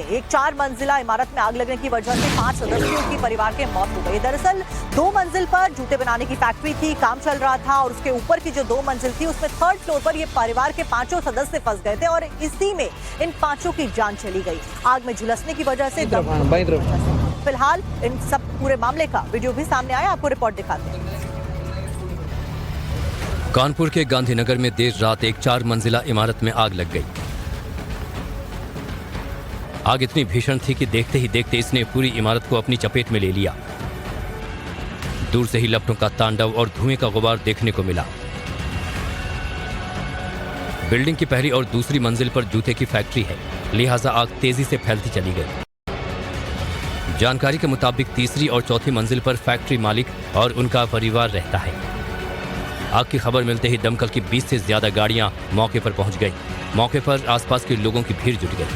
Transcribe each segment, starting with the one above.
एक 4 मंजिला इमारत में आग लगने की वजह से 5 सदस्यों की परिवार के मौत हो गई। दरअसल 2 मंजिल पर जूते बनाने की फैक्ट्री थी, काम चल रहा था और उसके ऊपर की जो 2 मंजिल थी उसमें 3rd फ्लोर पर ये परिवार के 5 सदस्य फंस गए थे और इसी में इन 5 की जान चली गई। आग में झुलसने की वजह से फिलहाल इन सब पूरे मामले का वीडियो भी सामने आया, आपको रिपोर्ट दिखाते हैं। कानपुर के गांधीनगर में देर रात एक 4 मंजिला इमारत में आग लग गई। आग इतनी भीषण थी कि देखते ही देखते इसने पूरी इमारत को अपनी चपेट में ले लिया। दूर से ही लपटों का तांडव और धुएं का गुबार देखने को मिला। बिल्डिंग की पहली और दूसरी मंजिल पर जूते की फैक्ट्री है, लिहाजा आग तेजी से फैलती चली गई। जानकारी के मुताबिक तीसरी और चौथी मंजिल पर फैक्ट्री मालिक और उनका परिवार रहता है। आग की खबर मिलते ही दमकल की 20 से ज्यादा गाड़ियां मौके पर पहुंच गई। मौके पर आसपास के लोगों की भीड़ जुट गई।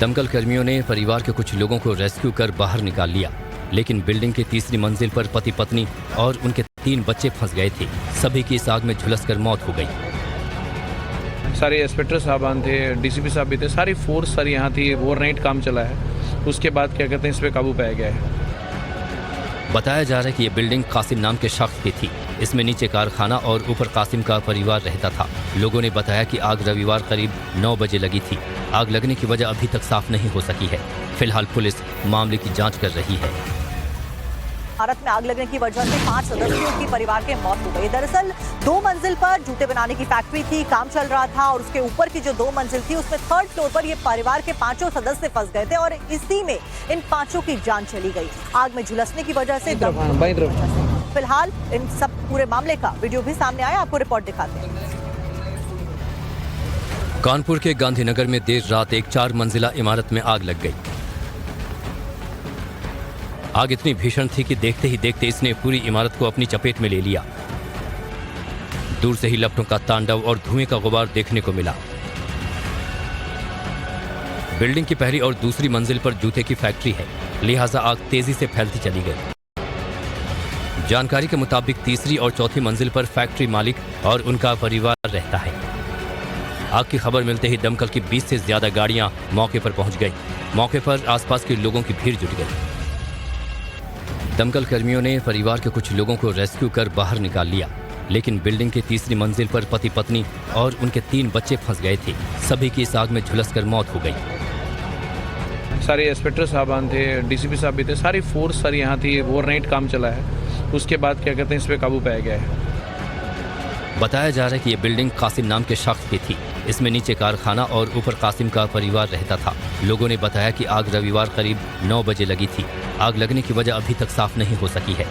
दमकल कर्मियों ने परिवार के कुछ लोगों को रेस्क्यू कर बाहर निकाल लिया, लेकिन बिल्डिंग की तीसरी मंजिल पर पति पत्नी और उनके 3 बच्चे फंस गए थे। सभी की इस आग में झुलसकर मौत हो गई। सारे इंस्पेक्टर साहबान थे, डीसीपी साहब भी थे, सारी फोर्स सर यहाँ थी। ओवरनाइट काम चला है, उसके बाद क्या कहते हैं इस पे काबू पाया गया है। बताया जा रहा है कि ये बिल्डिंग कासिम नाम के शख्स की थी। इसमें नीचे कारखाना और ऊपर कासिम का परिवार रहता था। लोगों ने बताया कि आग रविवार करीब 9 बजे लगी थी। आग लगने की वजह अभी तक साफ नहीं हो सकी है। फिलहाल पुलिस मामले की जांच कर रही है। इमारत में आग लगने की वजह से 5 सदस्यों की परिवार के मौत हो गई। दरअसल 2 मंजिल पर जूते बनाने की फैक्ट्री थी, काम चल रहा था और उसके ऊपर की जो 2 मंजिल थी उसमें 3rd फ्लोर पर ये परिवार के 5 सदस्य फंस गए थे और इसी में इन 5 की जान चली गई। आग में झुलसने की वजह से फिलहाल इन सब पूरे मामले का वीडियो भी सामने आया, आपको रिपोर्ट दिखाते हैं। कानपुर के गांधीनगर में देर रात एक 4 मंजिला इमारत में आग लग गई। आग इतनी भीषण थी कि देखते ही देखते इसने पूरी इमारत को अपनी चपेट में ले लिया। दूर से ही लपटों का तांडव और धुएं का गुबार देखने को मिला। बिल्डिंग की पहली और दूसरी मंजिल पर जूते की फैक्ट्री है, लिहाजा आग तेजी से फैलती चली गई। जानकारी के मुताबिक तीसरी और चौथी मंजिल पर फैक्ट्री मालिक और उनका परिवार रहता है। आग की खबर मिलते ही दमकल की 20 से ज्यादा गाड़ियां मौके पर पहुंच गई। मौके पर आसपास के लोगों की भीड़ जुट गई। दमकल कर्मियों ने परिवार के कुछ लोगों को रेस्क्यू कर बाहर निकाल लिया, लेकिन बिल्डिंग की तीसरी मंजिल पर पति पत्नी और उनके 3 बच्चे फंस गए थे। सभी की इस आग में झुलसकर मौत हो गई। सारे इंस्पेक्टर साहबान थे, डीसीपी साहब भी थे, सारी फोर्स सर यहाँ थी। ओवरनाइट काम चला है, उसके बाद क्या कहते हैं इस पे काबू पाया गया है। बताया जा रहा है कि ये बिल्डिंग कासिम नाम के शख्स की थी। इसमें नीचे कारखाना और ऊपर कासिम का परिवार रहता था। लोगों ने बताया कि आग रविवार करीब 9 बजे लगी थी। आग लगने की वजह अभी तक साफ नहीं हो सकी है।